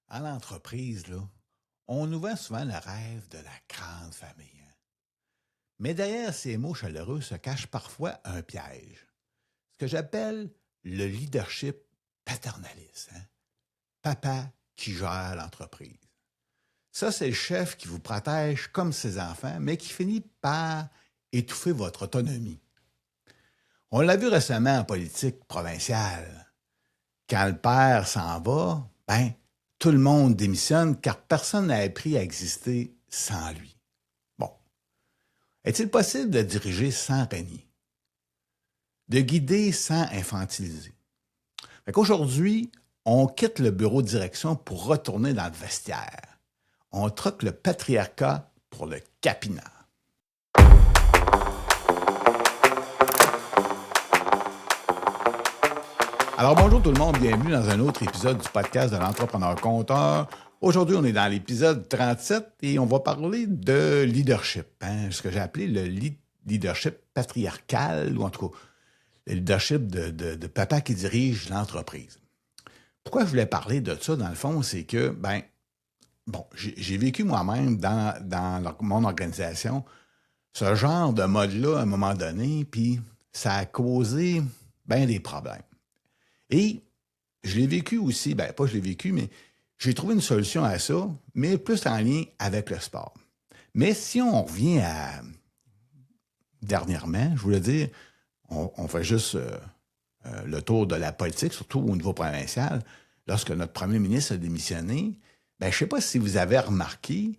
À l'entreprise, là, on nous vend souvent le rêve de la grande famille, hein. Mais derrière ces mots chaleureux se cache parfois un piège. Ce que j'appelle le leadership paternaliste, hein. Papa qui gère l'entreprise. Ça, c'est le chef qui vous protège comme ses enfants, mais qui finit par étouffer votre autonomie. On l'a vu récemment en politique provinciale. Quand le père s'en va, ben, tout le monde démissionne car personne n'a appris à exister sans lui. Bon, est-il possible de diriger sans régner? De guider sans infantiliser? Fait qu'aujourd'hui, on quitte le bureau de direction pour retourner dans le vestiaire. On troque le patriarcat pour le capinat. Alors bonjour tout le monde, bienvenue dans un autre épisode du podcast de l'entrepreneur compteur. Aujourd'hui, on est dans l'épisode 37 et on va parler de leadership, hein, ce que j'ai appelé le leadership patriarcal, ou en tout cas, le leadership de papa qui dirige l'entreprise. Pourquoi je voulais parler de ça, dans le fond, c'est que, j'ai vécu moi-même dans mon organisation ce genre de mode-là à un moment donné, puis ça a causé bien des problèmes. Et je l'ai vécu aussi, pas je l'ai vécu, mais j'ai trouvé une solution à ça, mais plus en lien avec le sport. Mais si on revient à dernièrement, je voulais dire, on fait juste le tour de la politique, surtout au niveau provincial. Lorsque notre premier ministre a démissionné, je ne sais pas si vous avez remarqué,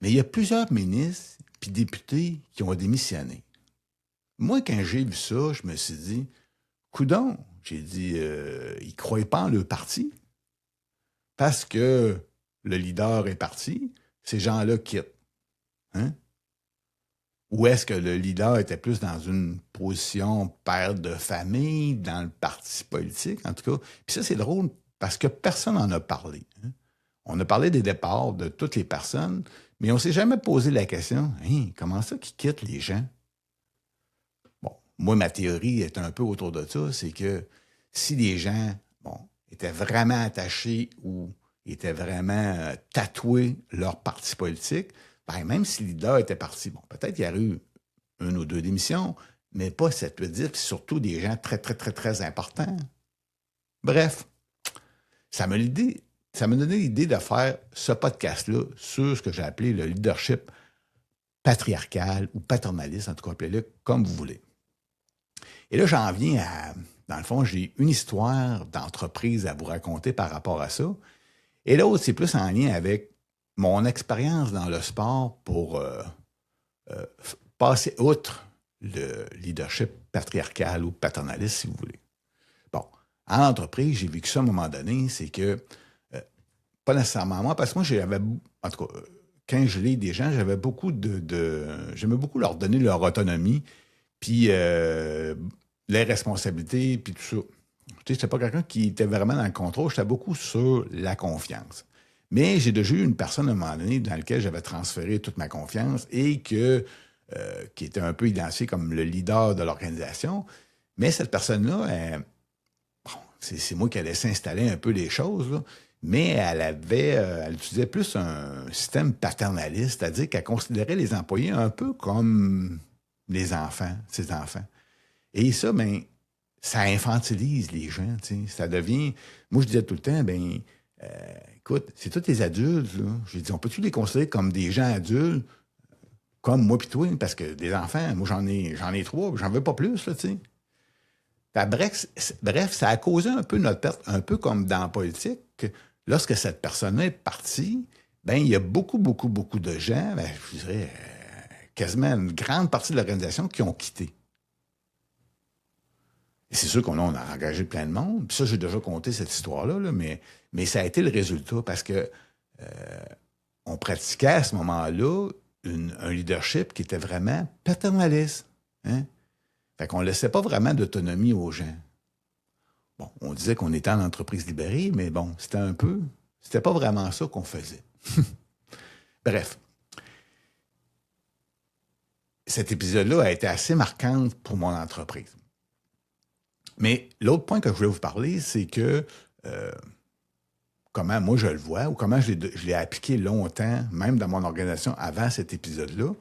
mais il y a plusieurs ministres puis députés qui ont démissionné. Moi, quand j'ai vu ça, je me suis dit, coudon, j'ai dit, ils ne croient pas en le parti parce que le leader est parti, ces gens-là quittent. Hein? Ou est-ce que le leader était plus dans une position père de famille, dans le parti politique, en tout cas? Puis ça, c'est drôle parce que personne n'en a parlé, hein? On a parlé des départs de toutes les personnes, mais on ne s'est jamais posé la question, hein, comment ça qu'ils quittent les gens? Bon, moi, ma théorie est un peu autour de ça, c'est que si les gens, étaient vraiment attachés ou étaient vraiment tatoués leur parti politique, même si le leader était parti, peut-être qu'il y aurait eu une ou deux démissions, mais pas 7, 8, 10, puis surtout des gens très, très, très, très importants. Bref, ça m'a donné l'idée de faire ce podcast-là sur ce que j'ai appelé le leadership patriarcal ou paternaliste, en tout cas, appelez-le comme vous voulez. Et là, j'en viens à, dans le fond, j'ai une histoire d'entreprise à vous raconter par rapport à ça. Et l'autre, c'est plus en lien avec mon expérience dans le sport pour passer outre le leadership patriarcal ou paternaliste, si vous voulez. Bon, en entreprise, j'ai vécu ça à un moment donné, c'est que, pas nécessairement moi, parce que moi, j'avais, en tout cas, quand je lis des gens, j'avais beaucoup j'aimais beaucoup leur donner leur autonomie, puis les responsabilités, puis tout ça. Je n'étais pas quelqu'un qui était vraiment dans le contrôle, j'étais beaucoup sur la confiance. Mais j'ai déjà eu une personne à un moment donné dans laquelle j'avais transféré toute ma confiance et qui était un peu identifié comme le leader de l'organisation. Mais cette personne-là, c'est moi qui allais s'installer un peu les choses, là, mais elle utilisait plus un système paternaliste, c'est-à-dire qu'elle considérait les employés un peu comme les enfants, ses enfants. Et ça, ça infantilise les gens, tu sais. Ça devient... Moi, je disais tout le temps, écoute, c'est tous les adultes, là. J'ai dit, on peut-tu les considérer comme des gens adultes, comme moi pis toi, parce que des enfants, moi, j'en ai 3, j'en veux pas plus, là, tu sais. Bref, ça a causé un peu notre perte, un peu comme dans la politique, que lorsque cette personne-là est partie, il y a beaucoup, beaucoup, beaucoup de gens, je dirais quasiment une grande partie de l'organisation qui ont quitté. Et c'est sûr qu'on a engagé plein de monde. Puis ça, j'ai déjà compté cette histoire-là, là, mais ça a été le résultat parce que on pratiquait à ce moment-là un leadership qui était vraiment paternaliste. Hein? Fait qu'on ne laissait pas vraiment d'autonomie aux gens. Bon, on disait qu'on était en entreprise libérée, mais bon, c'était pas vraiment ça qu'on faisait. Bref. Cet épisode-là a été assez marquant pour mon entreprise. Mais l'autre point que je voulais vous parler, c'est que comment moi je le vois ou comment je l'ai appliqué longtemps, même dans mon organisation avant cet épisode-là,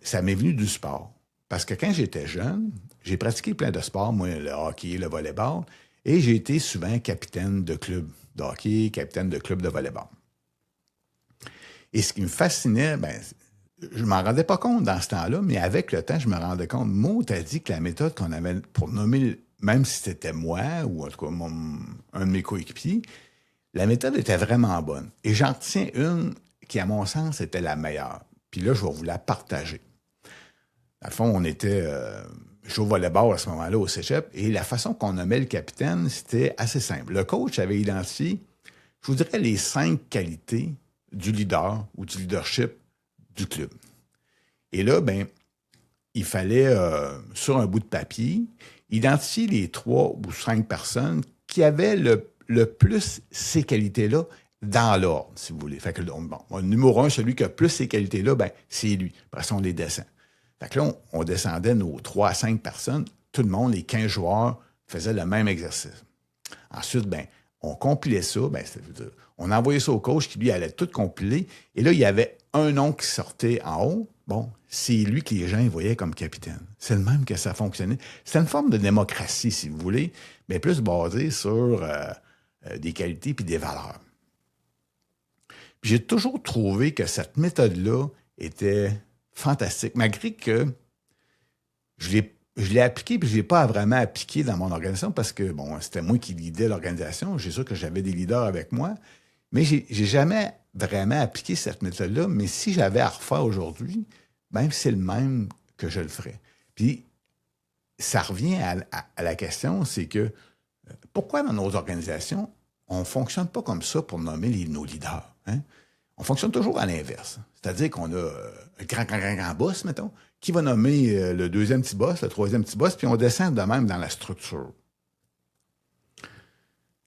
ça m'est venu du sport. Parce que quand j'étais jeune, j'ai pratiqué plein de sports, moi, le hockey, le volleyball, et j'ai été souvent capitaine de club de hockey, capitaine de club de volleyball. Et ce qui me fascinait, ben, je ne m'en rendais pas compte dans ce temps-là, mais avec le temps, je me rendais compte. Maud a dit que la méthode qu'on avait pour nommer, même si c'était moi ou en tout cas un de mes coéquipiers, la méthode était vraiment bonne. Et j'en retiens une qui, à mon sens, était la meilleure. Puis là, je vais vous la partager. Dans le fond, on était... je jouais au volleyball à ce moment-là au cégep, et la façon qu'on nommait le capitaine, c'était assez simple. Le coach avait identifié, je vous dirais, les 5 qualités du leader ou du leadership du club. Et là, ben, il fallait, sur un bout de papier, identifier les 3 ou 5 personnes qui avaient le plus ces qualités-là dans l'ordre, si vous voulez. Fait que, bon, le numéro 1, celui qui a plus ces qualités-là, ben, c'est lui. Après ça, on les descend. Fait que là, on descendait nos 3 à 5 personnes. Tout le monde, les 15 joueurs, faisaient le même exercice. Ensuite, ben, on compilait ça. Ben, on envoyait ça au coach qui, lui, allait tout compiler. Et là, il y avait un nom qui sortait en haut. Bon, c'est lui que les gens voyaient comme capitaine. C'est le même que ça fonctionnait. C'était une forme de démocratie, si vous voulez, mais plus basée sur des qualités puis des valeurs. Puis j'ai toujours trouvé que cette méthode-là était fantastique, malgré que je l'ai appliqué, puis je ne l'ai pas vraiment appliqué dans mon organisation parce que, bon, c'était moi qui lidais l'organisation. J'ai sûr que j'avais des leaders avec moi, mais j'ai jamais vraiment appliqué cette méthode-là. Mais si j'avais à refaire aujourd'hui, même c'est le même que je le ferais. Puis, ça revient à la question, c'est que pourquoi dans nos organisations, on ne fonctionne pas comme ça pour nommer nos leaders? Hein? On fonctionne toujours à l'inverse. C'est-à-dire qu'on a un grand boss, mettons, qui va nommer le deuxième petit boss, le troisième petit boss, puis on descend de même dans la structure.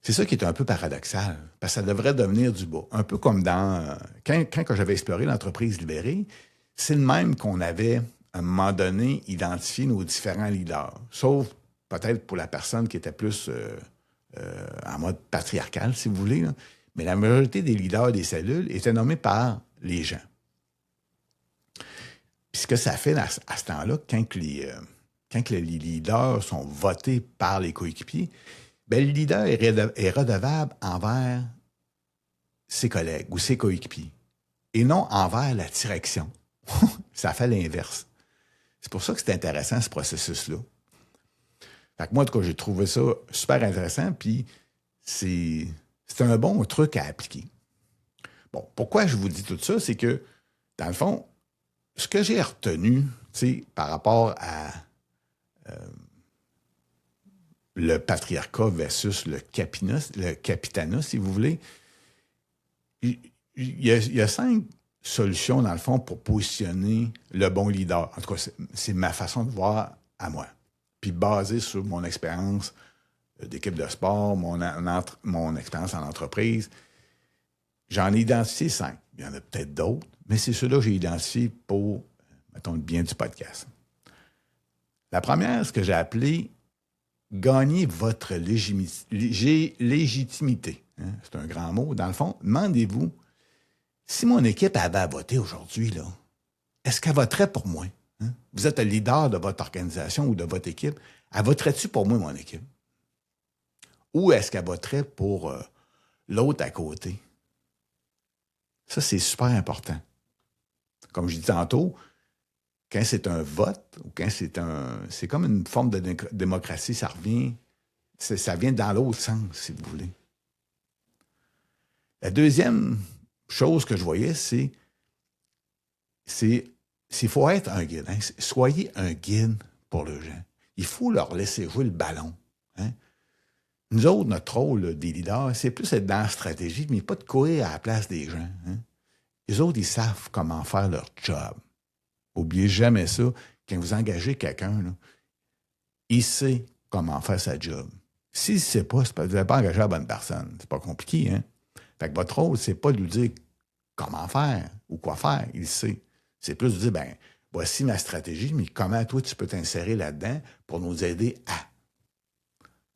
C'est ça qui est un peu paradoxal, parce que ça devrait devenir du bas. Un peu comme dans... quand j'avais exploré l'entreprise libérée, c'est le même qu'on avait, à un moment donné, identifié nos différents leaders. Sauf peut-être pour la personne qui était plus en mode patriarcal, si vous voulez. Là. Mais la majorité des leaders des cellules étaient nommés par les gens. Puis ce que ça fait à ce temps-là, quand les leaders sont votés par les coéquipiers, bien, le leader est redevable envers ses collègues ou ses coéquipiers et non envers la direction. Ça fait l'inverse. C'est pour ça que c'est intéressant, ce processus-là. Fait que moi, en tout cas, j'ai trouvé ça super intéressant, puis c'est un bon truc à appliquer. Bon, pourquoi je vous dis tout ça? C'est que, dans le fond, ce que j'ai retenu, par rapport à le patriarcat versus le capitanat, si vous voulez, il y a 5 solutions, dans le fond, pour positionner le bon leader. En tout cas, c'est ma façon de voir à moi. Puis basé sur mon expérience d'équipe de sport, mon expérience en entreprise, j'en ai identifié 5. Il y en a peut-être d'autres, mais c'est ceux-là que j'ai identifiés pour, mettons, le bien du podcast. La première, ce que j'ai appelé gagner votre légitimité. Hein? C'est un grand mot. Dans le fond, demandez-vous, si mon équipe avait à voter aujourd'hui, là, est-ce qu'elle voterait pour moi? Hein? Vous êtes le leader de votre organisation ou de votre équipe. Elle voterait-tu pour moi, mon équipe? Ou est-ce qu'elle voterait pour l'autre à côté? Ça, c'est super important. Comme je dis tantôt, quand c'est un vote ou quand c'est comme une forme de démocratie, ça vient dans l'autre sens, si vous voulez. La deuxième chose que je voyais, c'est qu'il faut être un guide. Hein? Soyez un guide pour les gens. Il faut leur laisser jouer le ballon. Hein? Nous autres, notre rôle des leaders, c'est plus être dans la stratégie, mais pas de courir à la place des gens. Hein? Les autres, ils savent comment faire leur job. N'oubliez jamais ça. Quand vous engagez quelqu'un, là, il sait comment faire sa job. S'il ne sait pas, c'est parce que vous n'avez pas engagé la bonne personne. C'est pas compliqué, hein? Fait que votre rôle, c'est pas de lui dire comment faire ou quoi faire. Il sait. C'est plus de dire, ben, voici ma stratégie, mais comment toi, tu peux t'insérer là-dedans pour nous aider à.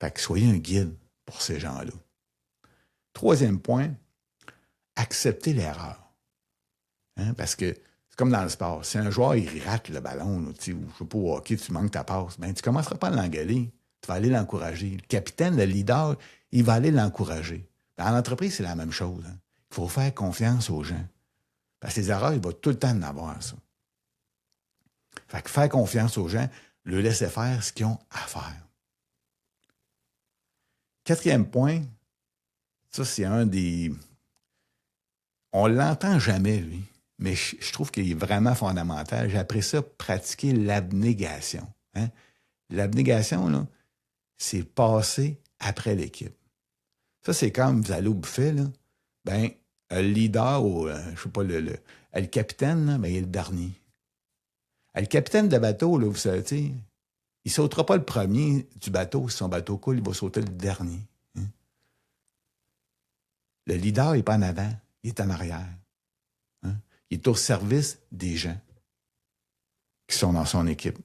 Fait que soyez un guide pour ces gens-là. Troisième point, accepter l'erreur. Hein? Parce que c'est comme dans le sport. Si un joueur, il rate le ballon, là, ou je ne sais pas, au hockey, tu manques ta passe, ben, tu ne commenceras pas à l'engueuler. Tu vas aller l'encourager. Le capitaine, le leader, il va aller l'encourager. En entreprise, c'est la même chose. Hein? Il faut faire confiance aux gens. Parce que les erreurs, il va tout le temps en avoir, ça. Fait que faire confiance aux gens, leur laisser faire ce qu'ils ont à faire. Quatrième point, ça, c'est un des... On ne l'entend jamais, lui, mais je trouve qu'il est vraiment fondamental. J'ai appris ça, pratiquer l'abnégation. Hein? L'abnégation, là, c'est passer après l'équipe. Ça, c'est comme vous allez au buffet, là, ben, le leader, ou, je sais pas, le capitaine, là, ben, il est le dernier. Le capitaine de bateau, là, vous savez, il ne sautera pas le premier du bateau. Si son bateau coule, il va sauter le dernier. Hein? Le leader n'est pas en avant, il est en arrière. Hein? Il est au service des gens qui sont dans son équipe.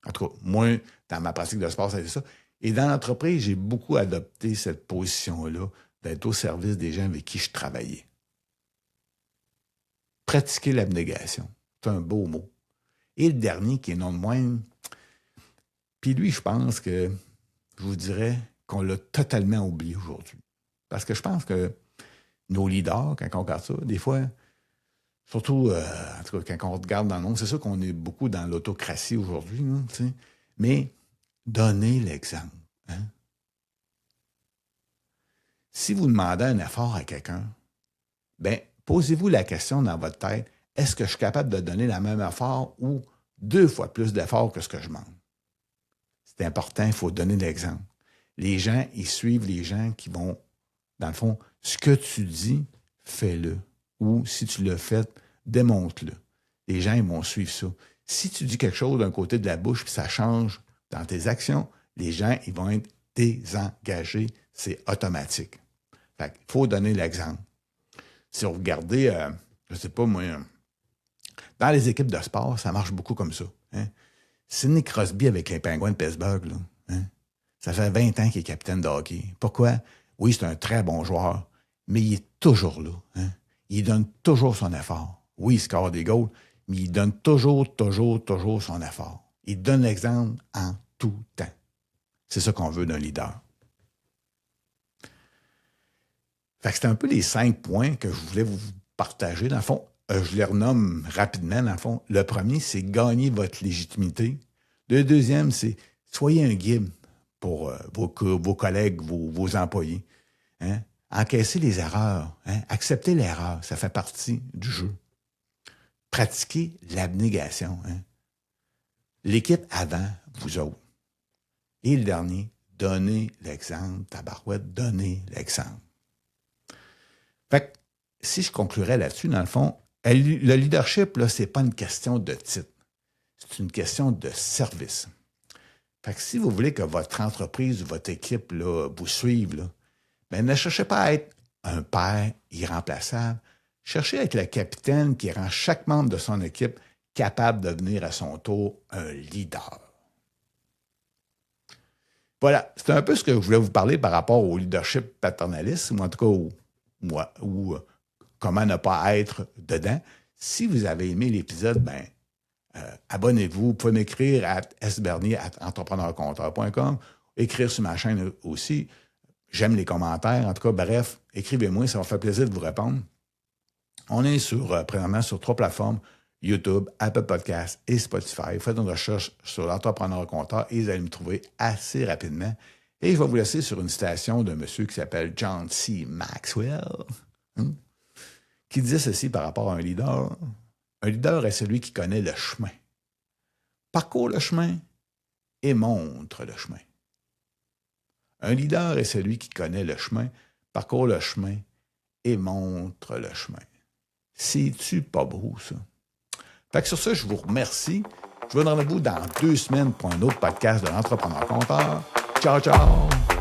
En tout cas, moi, dans ma pratique de sport, c'est ça. Et dans l'entreprise, j'ai beaucoup adopté cette position-là, d'être au service des gens avec qui je travaillais. Pratiquer l'abnégation. C'est un beau mot. Et le dernier, qui est non de moindre, puis lui, je pense que, je vous dirais, qu'on l'a totalement oublié aujourd'hui. Parce que je pense que nos leaders, quand on regarde ça, des fois, surtout, en tout cas, quand on regarde dans le monde, c'est sûr qu'on est beaucoup dans l'autocratie aujourd'hui, là, mais donnez l'exemple. Hein? Si vous demandez un effort à quelqu'un, bien, posez-vous la question dans votre tête, est-ce que je suis capable de donner le même effort ou 2 fois plus d'efforts que ce que je demande? C'est important, il faut donner l'exemple. Les gens, ils suivent les gens qui vont, dans le fond, ce que tu dis, fais-le. Ou si tu l'as fait, démontre-le. Les gens, ils vont suivre ça. Si tu dis quelque chose d'un côté de la bouche puis ça change dans tes actions, les gens, ils vont être désengagés. C'est automatique. Fait qu'il faut donner l'exemple. Si vous regardez, je ne sais pas moi, dans les équipes de sport, ça marche beaucoup comme ça. Hein? Sidney Crosby avec les Penguins de Pittsburgh, là, hein? Ça fait 20 ans qu'il est capitaine de hockey. Pourquoi? Oui, c'est un très bon joueur, mais il est toujours là. Hein? Il donne toujours son effort. Oui, il score des goals, mais il donne toujours son effort. Il donne l'exemple en tout temps. C'est ça qu'on veut d'un leader. Fait que c'est un peu les 5 points que je voulais vous partager. Dans le fond, je les renomme rapidement. Dans le fond, le premier, c'est gagner votre légitimité. Le deuxième, c'est soyez un guide pour vos collègues, vos employés. Hein? Encaissez les erreurs. Hein? Acceptez l'erreur. Ça fait partie du jeu. Pratiquez l'abnégation. Hein? L'équipe avant, vous autres. Et le dernier, donnez l'exemple. Tabarouette, donnez l'exemple. Fait que, si je conclurais là-dessus, dans le fond, le leadership, là, c'est pas une question de titre. C'est une question de service. Fait que si vous voulez que votre entreprise ou votre équipe là, vous suive, là, ben, ne cherchez pas à être un père irremplaçable. Cherchez à être le capitaine qui rend chaque membre de son équipe capable de devenir à son tour un leader. Voilà, c'est un peu ce que je voulais vous parler par rapport au leadership paternaliste, ou en tout cas, ou comment ne pas être dedans. Si vous avez aimé l'épisode, ben, abonnez-vous. Vous pouvez m'écrire à sbernier@entrepreneurcompteur.com, écrire sur ma chaîne aussi. J'aime les commentaires. En tout cas, bref, écrivez-moi, ça va faire plaisir de vous répondre. On est présentement sur 3 plateformes, YouTube, Apple Podcasts et Spotify. Faites une recherche sur l'entrepreneur compteur et vous allez me trouver assez rapidement. Et je vais vous laisser sur une citation d'un monsieur qui s'appelle John C. Maxwell, qui disait ceci par rapport à un leader. Un leader est celui qui connaît le chemin, parcourt le chemin et montre le chemin. Un leader est celui qui connaît le chemin, parcourt le chemin et montre le chemin. C'est-tu pas beau, ça? Fait que sur ça, je vous remercie. Je vous donne rendez-vous dans 2 semaines pour un autre podcast de l'Entrepreneur Compteur. Ciao, ciao!